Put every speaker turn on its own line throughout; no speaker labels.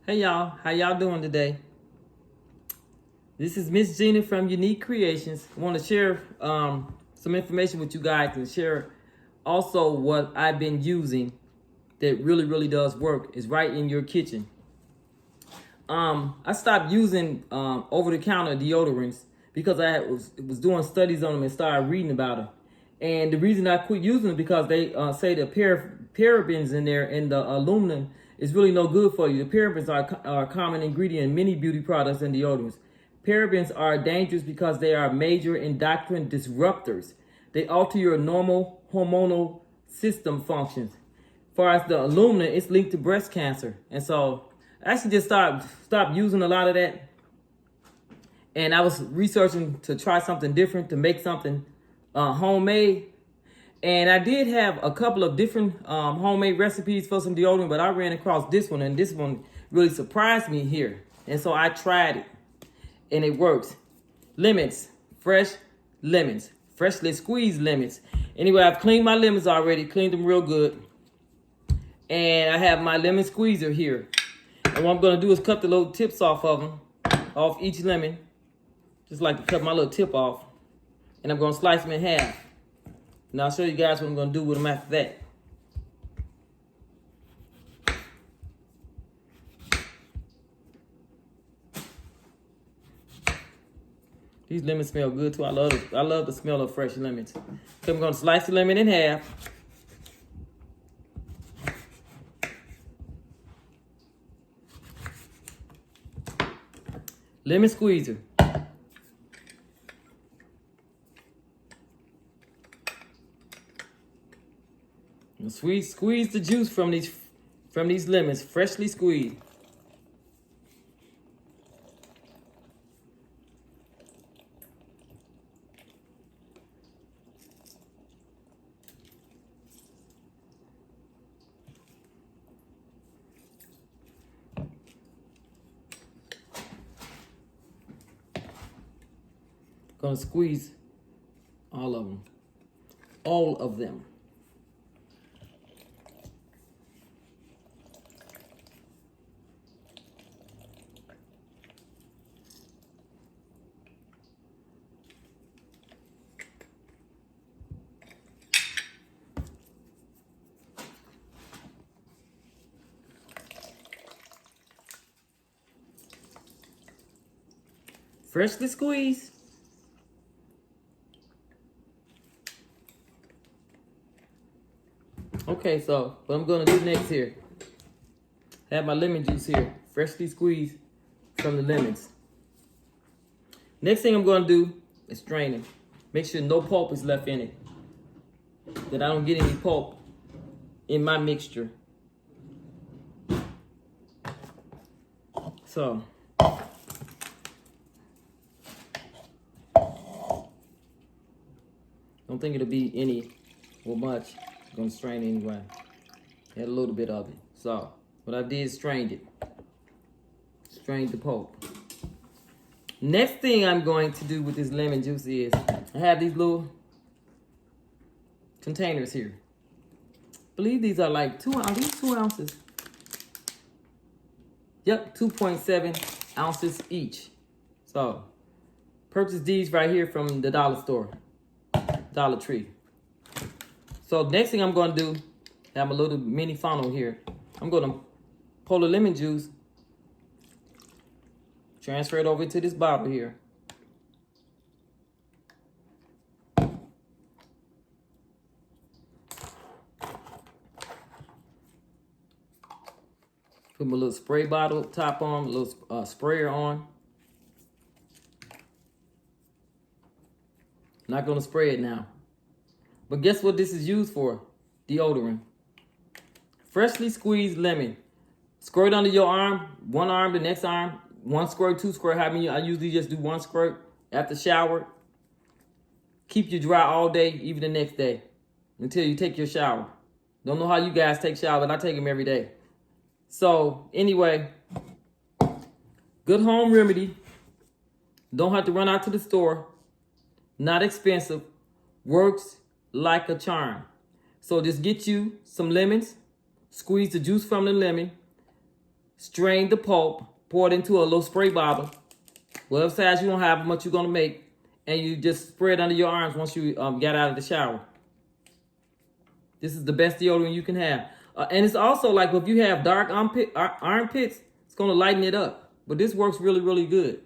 Hey y'all, how y'all doing today? This is Miss Gina from Unique Creations. I want to share some information with you guys and share also what I've been using that really does work. Is right in your kitchen. I stopped using over-the-counter deodorants because I was doing studies on them and started reading about them. And the reason I quit using them because they say the parabens in there and the aluminum is really no good for you. The parabens are a common ingredient in many beauty products and deodorants. Parabens are dangerous because they are major endocrine disruptors. They alter your normal hormonal system functions. As far as the aluminum, it's linked to breast cancer. And so I actually just stopped using a lot of that. And I was researching to try something different, to make something homemade. And I did have a couple of different homemade recipes for some deodorant, but I ran across this one, and this one really surprised me here. And so I tried it, and it works. Lemons, fresh lemons, freshly squeezed lemons. Anyway, I've cleaned my lemons already, cleaned them real good. And I have my lemon squeezer here. And what I'm going to do is cut the little tips off of them, off each lemon. Just like to cut my little tip off. And I'm going to slice them in half. And I'll show you guys what I'm going to do with them after that. These lemons smell good too. I love the smell of fresh lemons. So I'm going to slice the lemon in half. Lemon squeezer. Squeeze the juice from these lemons, freshly squeezed. Gonna squeeze all of them. All of them. Freshly squeezed. Okay, so what I'm gonna do next here, I have my lemon juice here, freshly squeezed from the lemons. Next thing I'm gonna do is strain it. Make sure no pulp is left in it, that I don't get any pulp in my mixture. So, don't think it'll be any or much. I'm gonna strain it anyway. Had a little bit of it. So what I did is strained it. Strained the pulp. Next thing I'm going to do with this lemon juice is I have these little containers here. I believe these are like 2 ounces. Yep, 2.7 ounces each. So purchase these right here from the dollar store, Dollar Tree. So next thing I'm going to do, I have a little mini funnel here. I'm going to pour the lemon juice, transfer it over to this bottle here. Put my little spray bottle top on, a little sprayer on. Not going to spray it now. But guess what this is used for? Deodorant. Freshly squeezed lemon. Squirt under your arm, one arm, the next arm, 1 squirt, 2 squirt. I usually just do 1 squirt after shower. Keep you dry all day, even the next day, until you take your shower. Don't know how you guys take showers, but I take them every day. So anyway, good home remedy. Don't have to run out to the store. Not expensive. Works like a charm. So just get you some lemons, squeeze the juice from the lemon, strain the pulp, pour it into a little spray bottle. Whatever size you want to have, how much you're going to make. And you just spray it under your arms once you get out of the shower. This is the best deodorant you can have. And it's also like if you have dark armpits, it's going to lighten it up. But this works really, really good.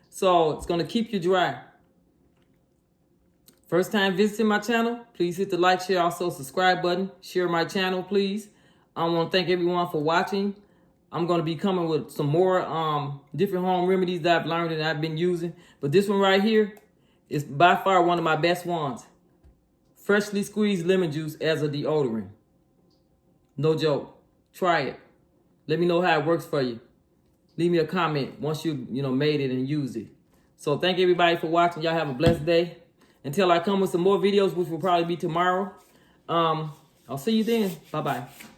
So it's going to keep you dry. First time visiting my channel, please hit the like, share, also subscribe button. Share my channel, please. I want to thank everyone for watching. I'm going to be coming with some more different home remedies that I've learned and I've been using. But this one right here is by far one of my best ones. Freshly squeezed lemon juice as a deodorant. No joke. Try it. Let me know how it works for you. Leave me a comment once you made it and used it. So thank everybody for watching. Y'all have a blessed day. Until I come with some more videos, which will probably be tomorrow. I'll see you then. Bye-bye.